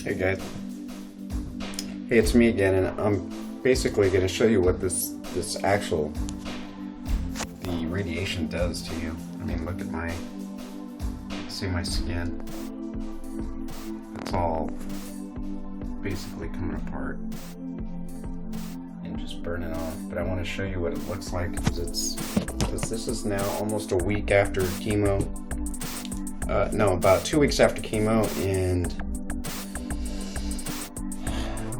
Hey guys, hey, it's me again, and I'm basically going to show you what the radiation does to you. I mean, look at see my skin. It's all basically coming apart and just burning off. But I want to show you what it looks like because this is now almost a week after chemo. No, about 2 weeks after chemo, and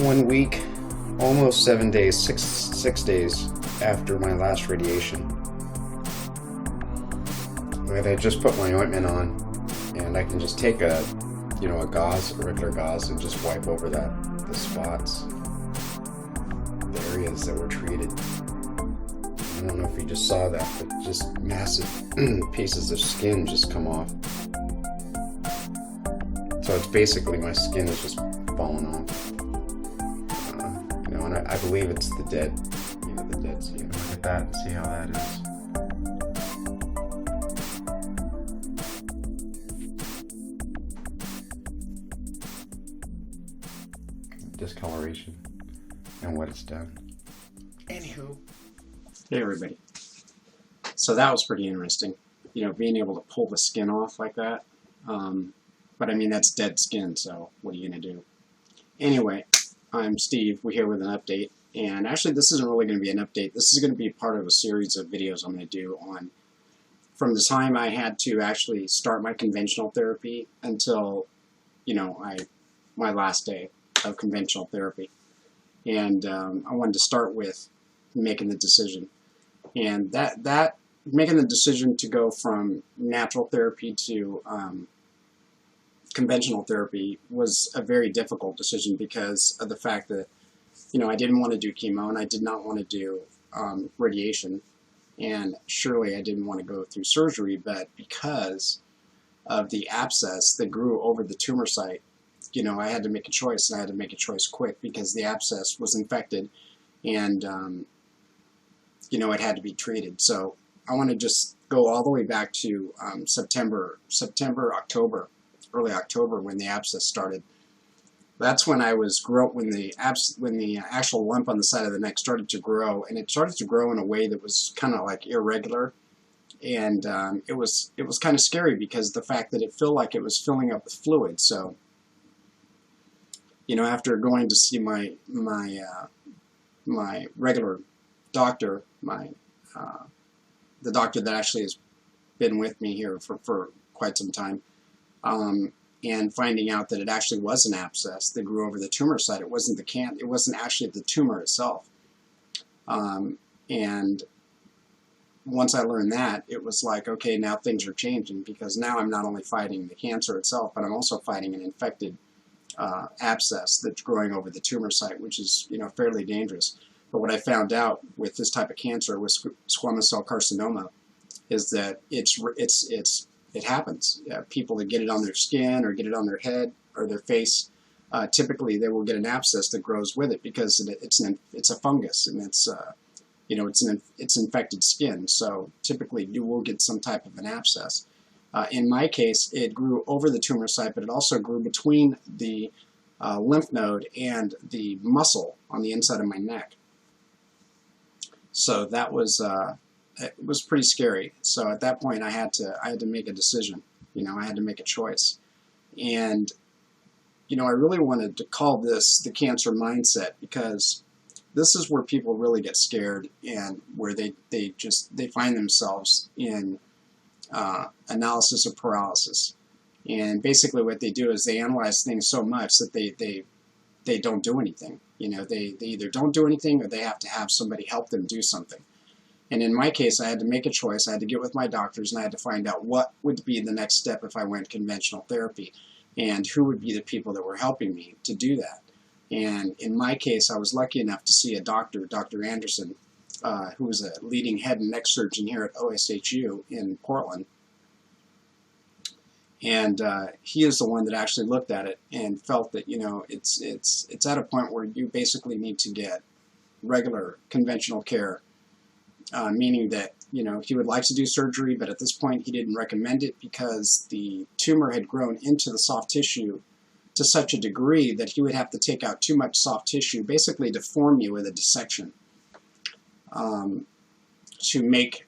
1 week, almost 7 days, six days after my last radiation. Right, I just put my ointment on, and I can just take a regular gauze, and just wipe over the spots, the areas that were treated. I don't know if you just saw that, but just massive pieces of skin just come off. So it's basically my skin is just falling off. And I believe it's the dead skin. Look at that and see how that is. Discoloration and what it's done. Anywho. Hey everybody. So that was pretty interesting. Being able to pull the skin off like that. But I mean, that's dead skin, so what are you going to do? Anyway, I'm Steve. We're here with an update. And actually, this isn't really going to be an update. This is going to be part of a series of videos I'm going to do on from the time I had to actually start my conventional therapy until, my last day of conventional therapy. And I wanted to start with making the decision. And that making the decision to go from natural therapy to conventional therapy was a very difficult decision because of the fact that, I didn't want to do chemo and I did not want to do radiation. And surely I didn't want to go through surgery, but because of the abscess that grew over the tumor site, I had to make a choice, and I had to make a choice quick because the abscess was infected and, it had to be treated. So I want to just go all the way back to October, early October, when the abscess started. That's when when the actual lump on the side of the neck started to grow, and it started to grow in a way that was kind of like irregular, and it was kind of scary because the fact that it felt like it was filling up with fluid. So, after going to see my regular doctor, the doctor that actually has been with me here for quite some time, and finding out that it actually was an abscess that grew over the tumor site. It wasn't it wasn't actually the tumor itself. And once I learned that, it was like, okay, now things are changing, because now I'm not only fighting the cancer itself, but I'm also fighting an infected abscess that's growing over the tumor site, which is fairly dangerous. But what I found out with this type of cancer, with squamous cell carcinoma, is that it happens. People that get it on their skin or get it on their head or their face, typically they will get an abscess that grows with it because it's a fungus, and it's infected skin. So typically you will get some type of an abscess. In my case, it grew over the tumor site, but it also grew between the lymph node and the muscle on the inside of my neck. So that was it was pretty scary. So at that point, I had to make a decision. I had to make a choice, and I really wanted to call this the cancer mindset, because this is where people really get scared, and where they find themselves in analysis of paralysis. And basically what they do is they analyze things so much that they don't do anything. They either don't do anything, or they have to have somebody help them do something. And in my case, I had to make a choice. I had to get with my doctors, and I had to find out what would be the next step if I went conventional therapy, and who would be the people that were helping me to do that. And in my case, I was lucky enough to see a doctor, Dr. Anderson, who was a leading head and neck surgeon here at OSHU in Portland. And he is the one that actually looked at it and felt that, it's at a point where you basically need to get regular conventional care, meaning that You know, he would like to do surgery, but at this point he didn't recommend it because the tumor had grown into the soft tissue to such a degree that he would have to take out too much soft tissue, basically deform you with a dissection, to make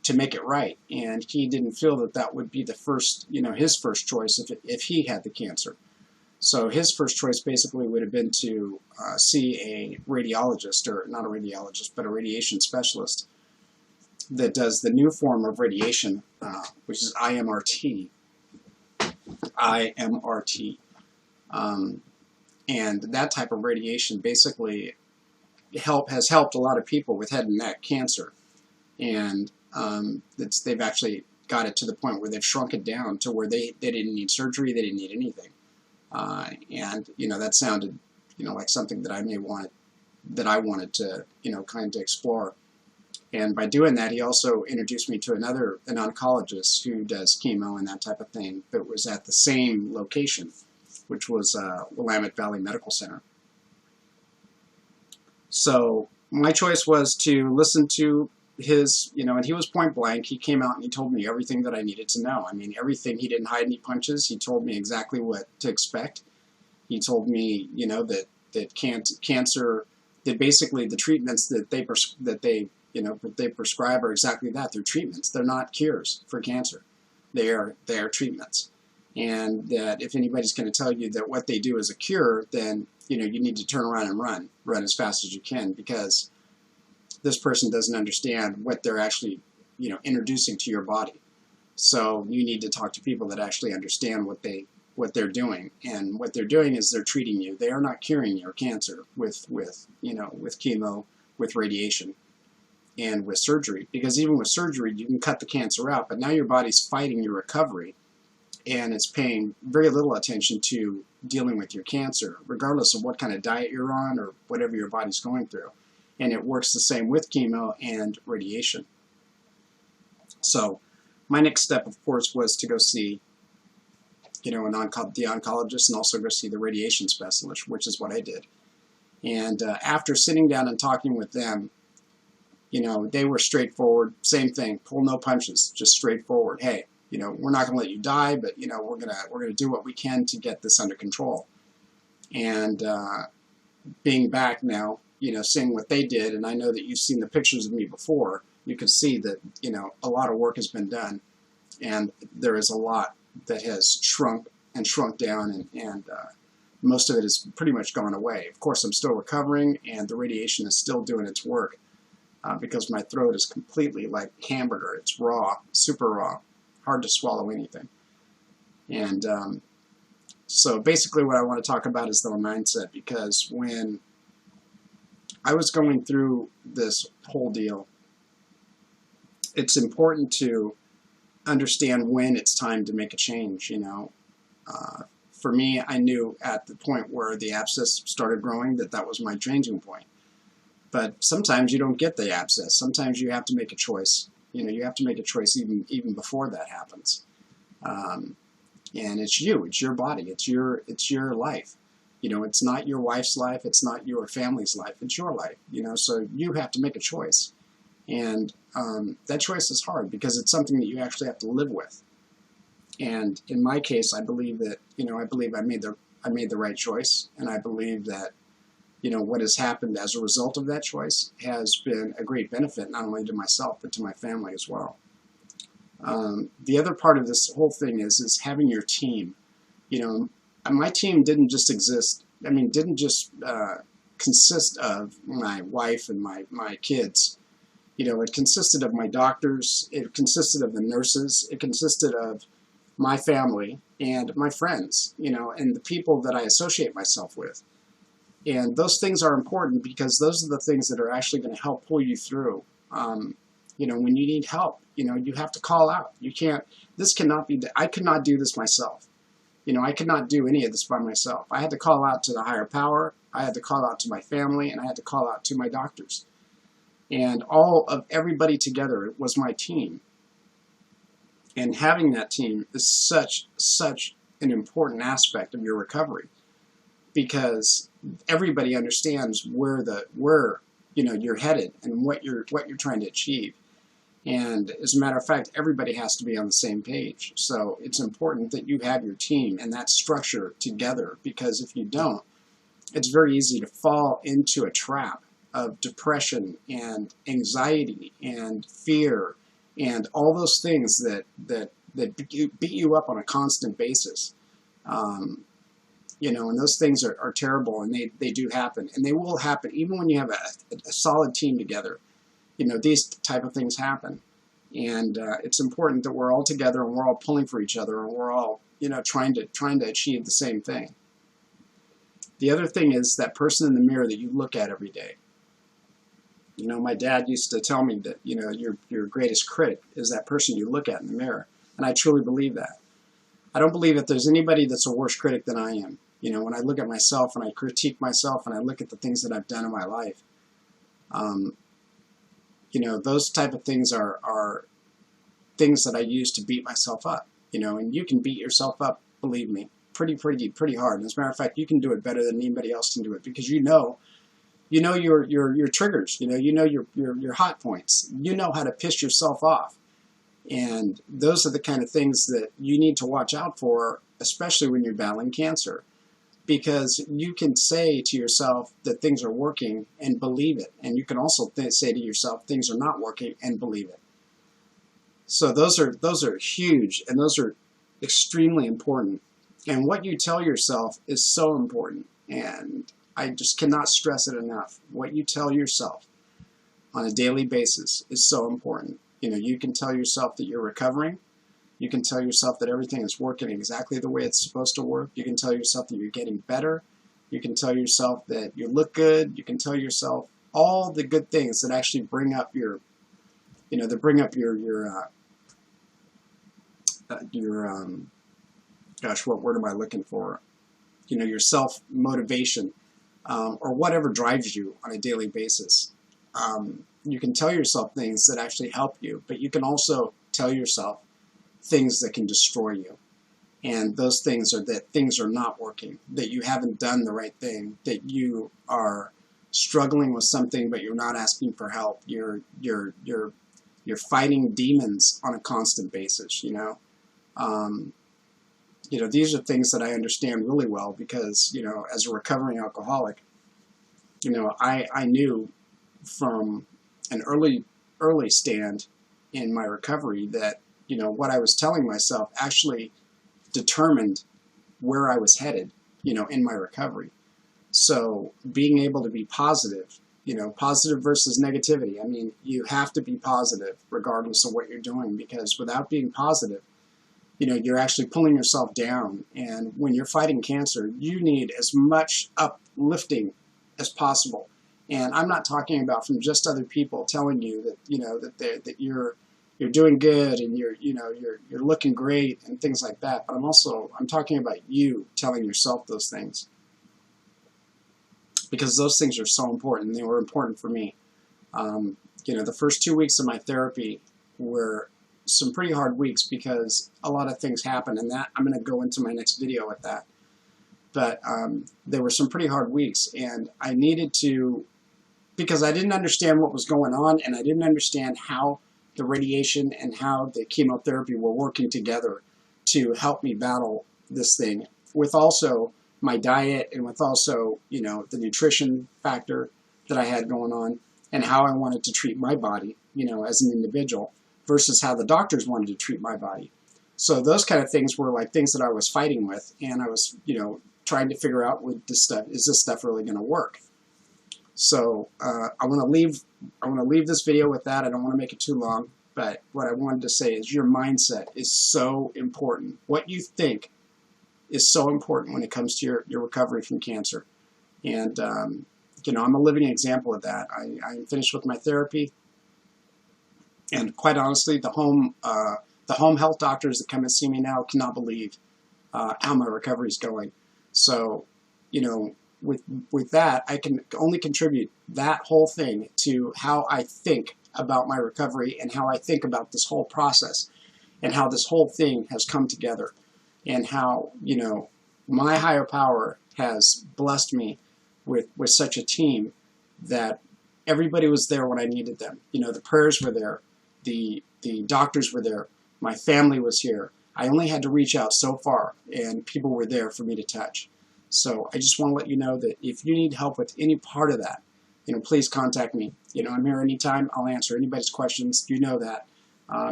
it right. And he didn't feel that that would be the first, you know, his first choice if he had the cancer. So his first choice basically would have been to see a radiologist, or not a radiologist, but a radiation specialist that does the new form of radiation, which is IMRT. And that type of radiation basically has helped a lot of people with head and neck cancer. And they've actually got it to the point where they've shrunk it down to where they didn't need surgery, they didn't need anything. And you know, that sounded, you know, like something that I wanted to, you know, kind of explore. And by doing that, he also introduced me to an oncologist who does chemo and that type of thing, but was at the same location, which was Willamette Valley Medical Center. So my choice was to listen to his, you know, and he was point blank. He came out and he told me everything that I needed to know. I mean, everything. He didn't hide any punches. He told me exactly what to expect. He told me, you know, that cancer, that basically the treatments that they prescribe are exactly that. They're treatments. They're not cures for cancer. They are treatments. And that if anybody's going to tell you that what they do is a cure, then, you know, you need to turn around and run as fast as you can, because this person doesn't understand what they're actually, you know, introducing to your body. So you need to talk to people that actually understand what they're doing. And what they're doing is they're treating you. They are not curing your cancer with you know, with chemo, with radiation, and with surgery. Because even with surgery, you can cut the cancer out, but now your body's fighting your recovery, and it's paying very little attention to dealing with your cancer, regardless of what kind of diet you're on or whatever your body's going through. And it works the same with chemo and radiation. So my next step, of course, was to go see, you know, the oncologist, and also go see the radiation specialist, which is what I did. And after sitting down and talking with them, you know, they were straightforward. Same thing, pull no punches, just straightforward. Hey, you know, we're not going to let you die, but, you know, we're gonna do what we can to get this under control. And being back now, you know, seeing what they did, and I know that you've seen the pictures of me before, you can see that, you know, a lot of work has been done, and there is a lot that has shrunk down, and most of it has pretty much gone away. Of course, I'm still recovering, and the radiation is still doing its work, because my throat is completely like hamburger. It's raw, super raw, hard to swallow anything. And so basically what I want to talk about is the mindset, because when I was going through this whole deal, it's important to understand when it's time to make a change, you know. For me, I knew at the point where the abscess started growing that was my changing point. But sometimes you don't get the abscess. Sometimes you have to make a choice. You know, you have to make a choice even before that happens. And it's you. It's your body. It's your life. You know, it's not your wife's life. It's not your family's life. It's your life. You know, so you have to make a choice. And that choice is hard because it's something that you actually have to live with. And in my case, I believe that, you know, I made the right choice, and I believe that, you know, what has happened as a result of that choice has been a great benefit, not only to myself, but to my family as well. The other part of this whole thing is having your team. You know, my team didn't just consist of my wife and my kids. You know, it consisted of my doctors, it consisted of the nurses, it consisted of my family and my friends, you know, and the people that I associate myself with. And those things are important because those are the things that are actually going to help pull you through. You know, when you need help, you know, you have to call out. You can't, I could not do this myself. You know, I could not do any of this by myself. I had to call out to the higher power, I had to call out to my family, and I had to call out to my doctors. And all of everybody together was my team. And having that team is such an important aspect of your recovery, because everybody understands where you know, you're headed and what you're trying to achieve. And as a matter of fact, everybody has to be on the same page. So it's important that you have your team and that structure together, because if you don't, it's very easy to fall into a trap of depression and anxiety and fear and all those things that beat you up on a constant basis. You know, and those things are terrible, and they do happen, and they will happen even when you have a solid team together. You know, these type of things happen, and it's important that we're all together and we're all pulling for each other, and we're all, you know, trying to achieve the same thing. The other thing is that person in the mirror that you look at every day. You know, my dad used to tell me that, you know, your greatest critic is that person you look at in the mirror, and I truly believe that. I don't believe that there's anybody that's a worse critic than I am. You know, when I look at myself and I critique myself and I look at the things that I've done in my life, you know, those type of things are things that I use to beat myself up. You know, and you can beat yourself up, believe me, pretty hard. And as a matter of fact, you can do it better than anybody else can do it, because you know your triggers. You know your hot points. You know how to piss yourself off. And those are the kind of things that you need to watch out for, especially when you're battling cancer. Because you can say to yourself that things are working and believe it. And you can also say to yourself things are not working and believe it. So those are huge, and those are extremely important. And what you tell yourself is so important. And I just cannot stress it enough. What you tell yourself on a daily basis is so important. You know, you can tell yourself that you're recovering. You can tell yourself that everything is working exactly the way it's supposed to work. You can tell yourself that you're getting better. You can tell yourself that you look good. You can tell yourself all the good things that actually bring up your, you know, that bring up your gosh, what word am I looking for? You know, your self-motivation, or whatever drives you on a daily basis. You can tell yourself things that actually help you, but you can also tell yourself things that can destroy you. And those things are that things are not working, that you haven't done the right thing, that you are struggling with something but you're not asking for help. You're fighting demons on a constant basis, you know. You know, these are things that I understand really well because, you know, as a recovering alcoholic, you know, I knew from an early stand in my recovery that, you know, what I was telling myself actually determined where I was headed, you know, in my recovery. So being able to be positive, you know, positive versus negativity. I mean, you have to be positive regardless of what you're doing, because without being positive, you know, you're actually pulling yourself down. And when you're fighting cancer, you need as much uplifting as possible. And I'm not talking about from just other people telling you that, you know, that you're doing good and you're looking great and things like that. But I'm talking about you telling yourself those things, because those things are so important. They were important for me. You know, the first 2 weeks of my therapy were some pretty hard weeks because a lot of things happened, and that I'm going to go into my next video with that. But there were some pretty hard weeks, and I needed to, because I didn't understand what was going on, and I didn't understand how the radiation and how the chemotherapy were working together to help me battle this thing, with also my diet and with also, you know, the nutrition factor that I had going on, and how I wanted to treat my body, you know, as an individual, versus how the doctors wanted to treat my body. So those kind of things were like things that I was fighting with, and I was, you know, trying to figure out, with this stuff, is this stuff really going to work? So I want to leave this video with that. I don't want to make it too long, but what I wanted to say is your mindset is so important. What you think is so important when it comes to your recovery from cancer. And you know, I'm a living example of that. I'm finished with my therapy. And quite honestly, the home health doctors that come and see me now cannot believe how my recovery is going. So, you know, with that, I can only contribute that whole thing to how I think about my recovery and how I think about this whole process and how this whole thing has come together, and how, you know, my higher power has blessed me with such a team that everybody was there when I needed them. You know, the prayers were there. the doctors were there. My family was here. I only had to reach out so far, and people were there for me to touch. So I just want to let you know that if you need help with any part of that, please contact me. I'm here anytime. I'll answer anybody's questions. You know that.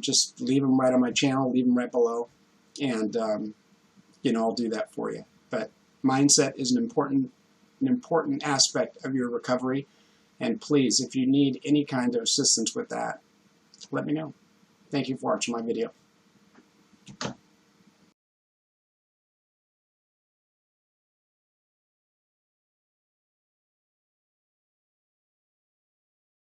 Just leave them right on my channel. Leave them right below, and I'll do that for you. But mindset is an important aspect of your recovery. And please, if you need any kind of assistance with that, let me know. Thank you for watching my video.